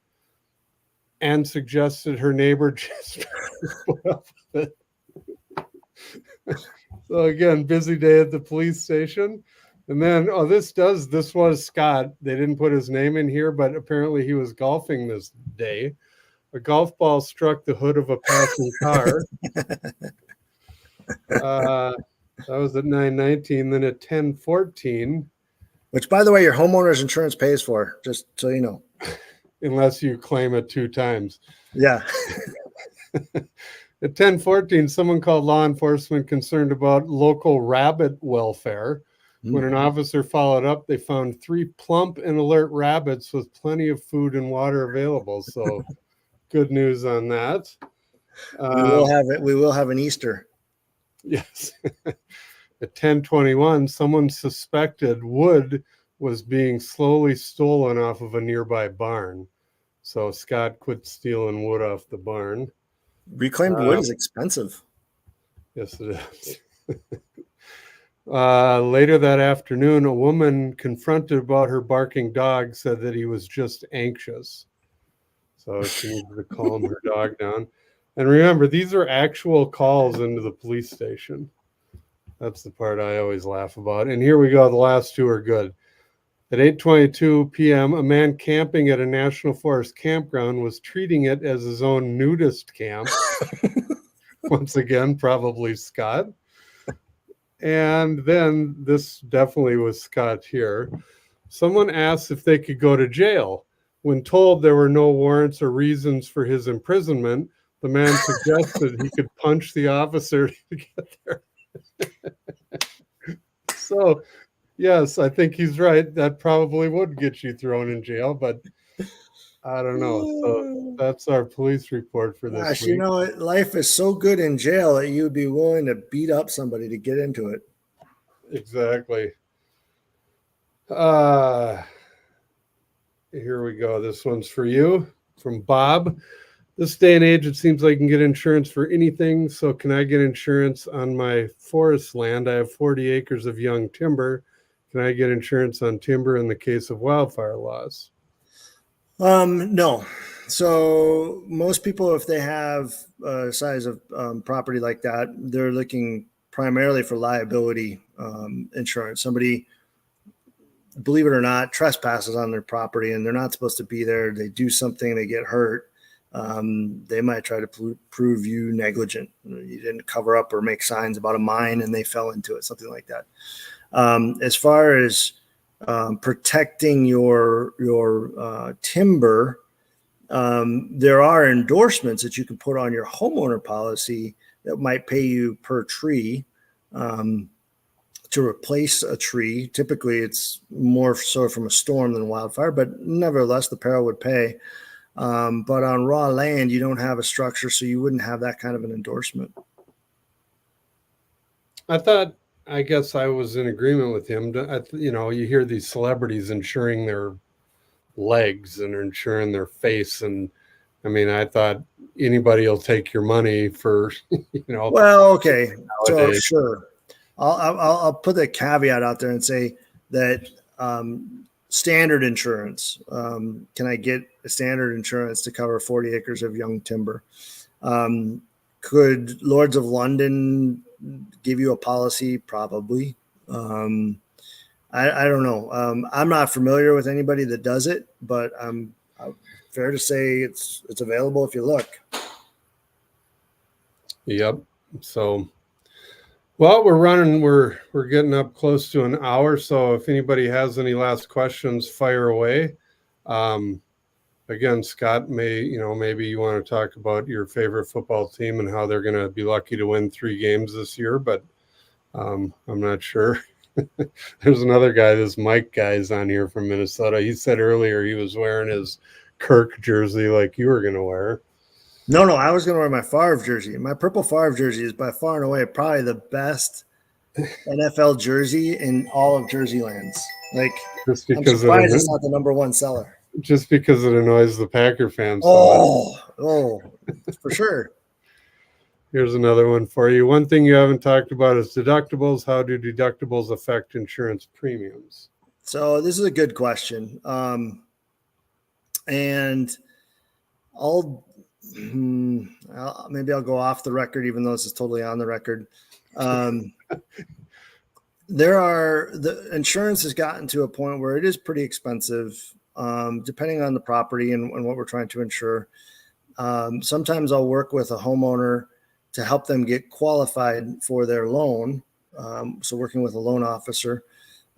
and suggested her neighbor just put up with it. So again, busy day at the police station. And then, this was Scott. They didn't put his name in here, but apparently he was golfing this day. A golf ball struck the hood of a passing car. That was at 9:19. Then at 10:14. Which, by the way, your homeowner's insurance pays for, just so you know. Unless you claim it 2 times. Yeah. At 10:14, someone called law enforcement concerned about local rabbit welfare. When an officer followed up, they found 3 plump and alert rabbits with plenty of food and water available. So good news on that. We will have an Easter. Yes. At 10:21, someone suspected wood was being slowly stolen off of a nearby barn. So Scott quit stealing wood off the barn. Reclaimed wood is expensive. Yes, it is. Later that afternoon, a woman confronted about her barking dog said that he was just anxious. So she needed to calm her dog down. And remember, these are actual calls into the police station. That's the part I always laugh about. And here we go. The last 2 are good. At 8:22 p.m., a man camping at a National Forest campground was treating it as his own nudist camp. Once again, probably Scott. And then this definitely was Scott here. Someone asked if they could go to jail. When told there were no warrants or reasons for his imprisonment, the man suggested he could punch the officer to get there. So, yes, I think he's right. That probably would get you thrown in jail, but I don't know. So that's our police report for this Gosh, week. you know, life is so good in jail that you would be willing to beat up somebody to get into it. Exactly. Here we go. This one's for you from Bob. This day and age, it seems like you can get insurance for anything. So can I get insurance on my forest land? I have 40 acres of young timber. Can I get insurance on timber in the case of wildfire loss? No. So most people, if they have a size of property like that, they're looking primarily for liability insurance. Somebody, believe it or not, trespasses on their property and they're not supposed to be there. They do something, they get hurt. They might try to prove you negligent. You didn't cover up or make signs about a mine and they fell into it, something like that. As far as protecting your timber, there are endorsements that you can put on your homeowner policy that might pay you per tree to replace a tree. Typically, it's more so from a storm than wildfire, but nevertheless, the peril would pay. But on raw land, you don't have a structure, so you wouldn't have that kind of an endorsement. I guess I was in agreement with him. You hear these celebrities insuring their legs and insuring their face. And I mean, I thought anybody will take your money for, Well, okay. So nowadays. sure. I'll put the caveat out there and say that standard insurance, can I get a standard insurance to cover 40 acres of young timber? Could Lords of London give you a policy? Probably. I don't know. I'm not familiar with anybody that does it, but fair to say it's available if you look. Yep. So, well, we're getting up close to an hour. So if anybody has any last questions, fire away. Again, Scott, maybe you want to talk about your favorite football team and how they're going to be lucky to win 3 games this year, but I'm not sure. There's another guy, this Mike guy is on here from Minnesota. He said earlier he was wearing his Kirk jersey like you were going to wear. No, I was going to wear my Favre jersey. My purple Favre jersey is by far and away probably the best NFL jersey in all of Jersey lands. Like, just because I'm surprised it's not the #1 seller. Just because it annoys the Packer fans. Oh, for sure. Here's another one for you. One thing you haven't talked about is deductibles. How do deductibles affect insurance premiums? So this is a good question. And maybe I'll go off the record, even though this is totally on the record. The insurance has gotten to a point where it is pretty expensive, depending on the property and what we're trying to insure. Sometimes I'll work with a homeowner to help them get qualified for their loan. So working with a loan officer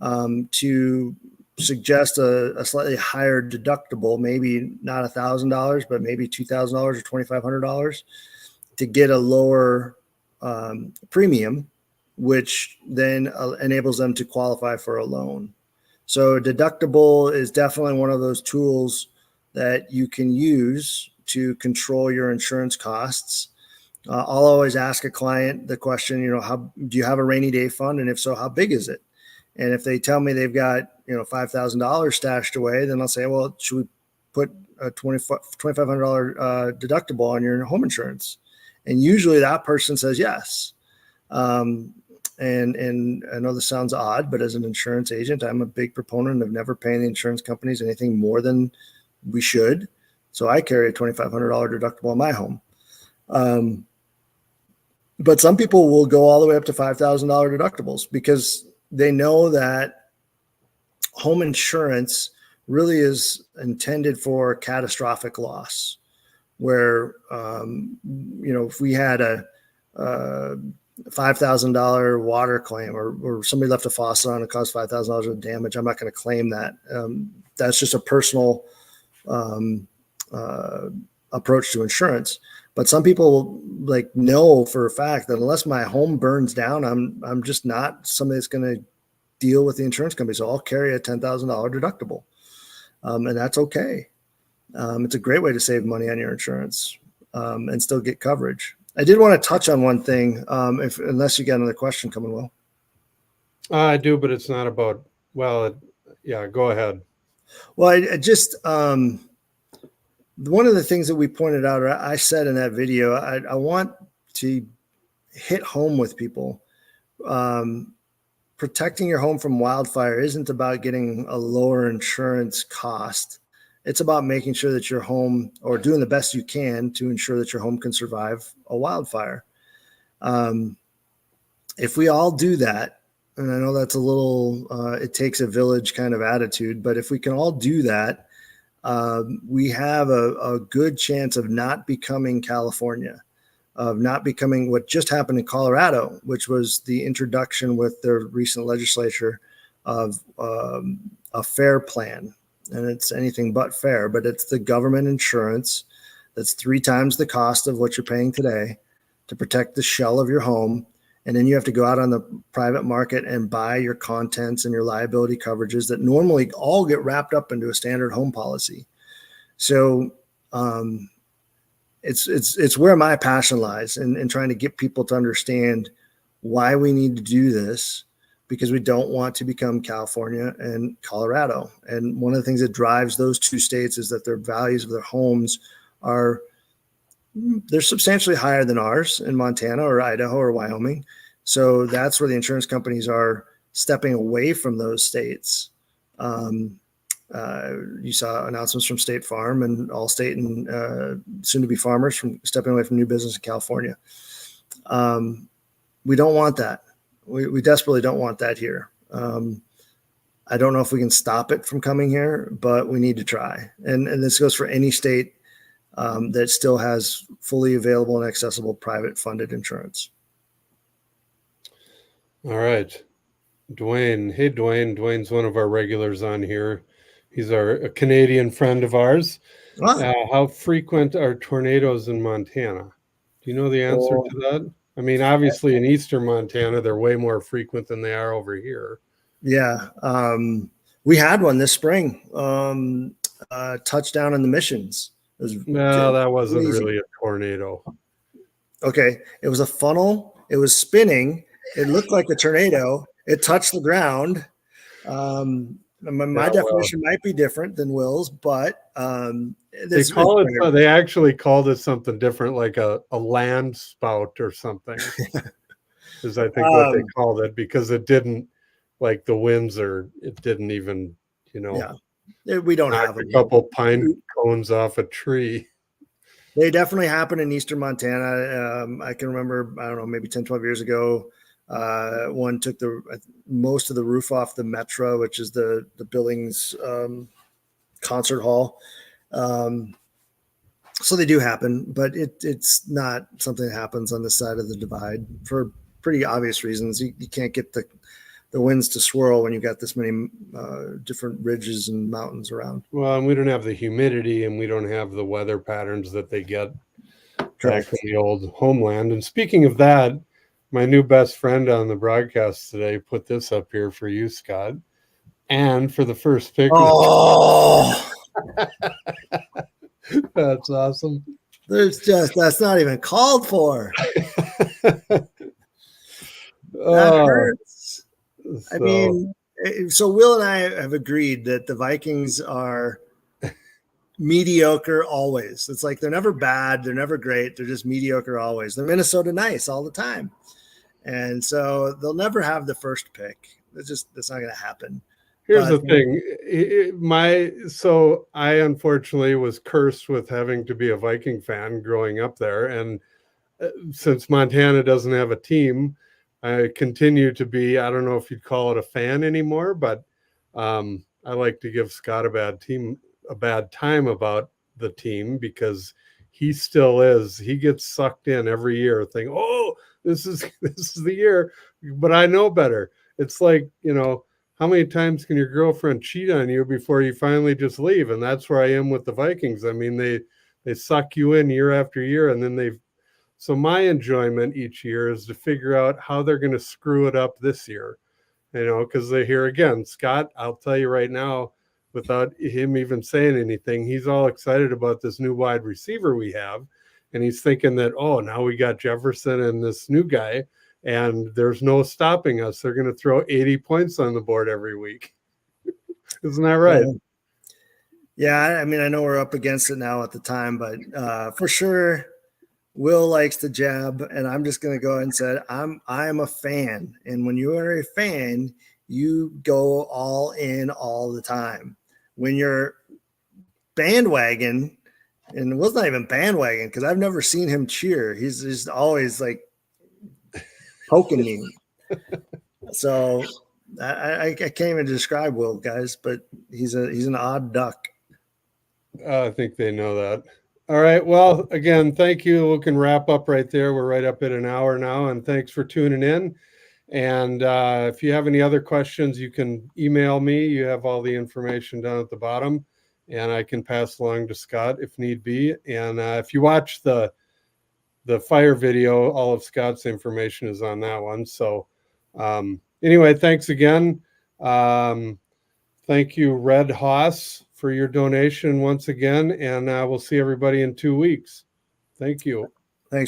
to suggest a slightly higher deductible, maybe not $1,000, but maybe $2,000 or $2,500 to get a lower premium, which then enables them to qualify for a loan. So deductible is definitely one of those tools that you can use to control your insurance costs. I'll always ask a client the question, how do you have a rainy day fund? And if so, how big is it? And if they tell me they've got, $5,000 stashed away, then I'll say, well, should we put a $2,500 deductible on your home insurance? And usually that person says yes. And I know this sounds odd, but as an insurance agent, I'm a big proponent of never paying the insurance companies anything more than we should. So I carry a $2,500 deductible on my home. But some people will go all the way up to $5,000 deductibles because they know that home insurance really is intended for catastrophic loss, where, if we had a $5,000 water claim or somebody left a faucet on and caused $5,000 of damage, I'm not going to claim that. That's just a personal approach to insurance. But some people know for a fact that unless my home burns down, I'm just not somebody that's going to deal with the insurance company. So I'll carry a $10,000 deductible, and that's okay. It's a great way to save money on your insurance and still get coverage. I did want to touch on one thing, unless you got another question coming, Will. I do, but it's not about. Well, yeah, go ahead. Well, I just one of the things that we pointed out, or I said in that video, I want to hit home with people. Protecting your home from wildfire isn't about getting a lower insurance cost. It's about making sure that your home, or doing the best you can to ensure that your home can survive a wildfire. If we all do that, and I know that's a little, it takes a village kind of attitude, but if we can all do that, we have a good chance of not becoming California, of not becoming what just happened in Colorado, which was the introduction with their recent legislature of a fair plan. And it's anything but fair, but it's the government insurance that's 3 times the cost of what you're paying today to protect the shell of your home. And then you have to go out on the private market and buy your contents and your liability coverages that normally all get wrapped up into a standard home policy. So it's where my passion lies in trying to get people to understand why we need to do this, because we don't want to become California and Colorado. And one of the things that drives those 2 states is that their values of their homes they're substantially higher than ours in Montana or Idaho or Wyoming. So that's where the insurance companies are stepping away from those states. You saw announcements from State Farm and Allstate and soon to be Farmers from stepping away from new business in California. We don't want that. We desperately don't want that here. I don't know if we can stop it from coming here, but we need to try. And this goes for any state that still has fully available and accessible private funded insurance. All right. Dwayne. Hey, Dwayne. Dwayne's one of our regulars on here. He's a Canadian friend of ours. How frequent are tornadoes in Montana? Do you know the answer to that? I mean, obviously in eastern Montana, they're way more frequent than they are over here. Yeah. We had one this spring, touchdown in the Missions. No, that wasn't really a tornado. Okay. It was a funnel. It was spinning. It looked like a tornado. It touched the ground. My definition might be different than Will's, but they actually called it something different, like a land spout or something. Is I think what they called it, because it didn't, like the winds, or it didn't even, we don't have a couple pine cones off a tree. They definitely happened in eastern Montana. I can remember, I don't know, maybe 10, 12 years ago. One took most of the roof off the Metra, which is the Billings concert hall. So they do happen, but it's not something that happens on the side of the divide for pretty obvious reasons. You can't get the winds to swirl when you've got this many different ridges and mountains around. Well, and we don't have the humidity, and we don't have the weather patterns that they get back in the old homeland. And speaking of that, my new best friend on the broadcast today put this up here for you, Scott. And for the first pick. Oh, that's awesome. That's not even called for. That hurts. I mean, so Will and I have agreed that the Vikings are mediocre always. It's like they're never bad, they're never great, they're just mediocre always. They're Minnesota nice all the time. And so they'll never have the first pick. That's not going to happen. Here's the thing. So I unfortunately was cursed with having to be a Viking fan growing up there. And since Montana doesn't have a team, I continue to be, I don't know if you'd call it a fan anymore, but I like to give Scott a bad time about the team, because he still is. He gets sucked in every year thinking, oh, this is the year, but I know better. It's like, how many times can your girlfriend cheat on you before you finally just leave? And that's where I am with the Vikings. I mean, they suck you in year after year, and then so my enjoyment each year is to figure out how they're going to screw it up this year, because they hear again, Scott, I'll tell you right now, without him even saying anything, he's all excited about this new wide receiver we have. And he's thinking that, oh, now we got Jefferson and this new guy, and there's no stopping us. They're going to throw 80 points on the board every week. Isn't that right? Yeah, I mean, I know we're up against it now at the time, but for sure, Will likes to jab, and I'm just going to go ahead and say I'm a fan, and when you are a fan, you go all in all the time. When you're bandwagon, and it was not even bandwagon because I've never seen him cheer. He's just always like poking me. So I can't even describe Will, guys, but he's an odd duck. I think they know that. All right. Well, again, thank you. We can wrap up right there. We're right up at an hour now, and thanks for tuning in. And if you have any other questions, you can email me. You have all the information down at the bottom, and I can pass along to Scott if need be. And if you watch the fire video, all of Scott's information is on that one. So anyway, thanks again. Thank you, Red Hoss, for your donation once again, and we'll see everybody in 2 weeks. Thank you.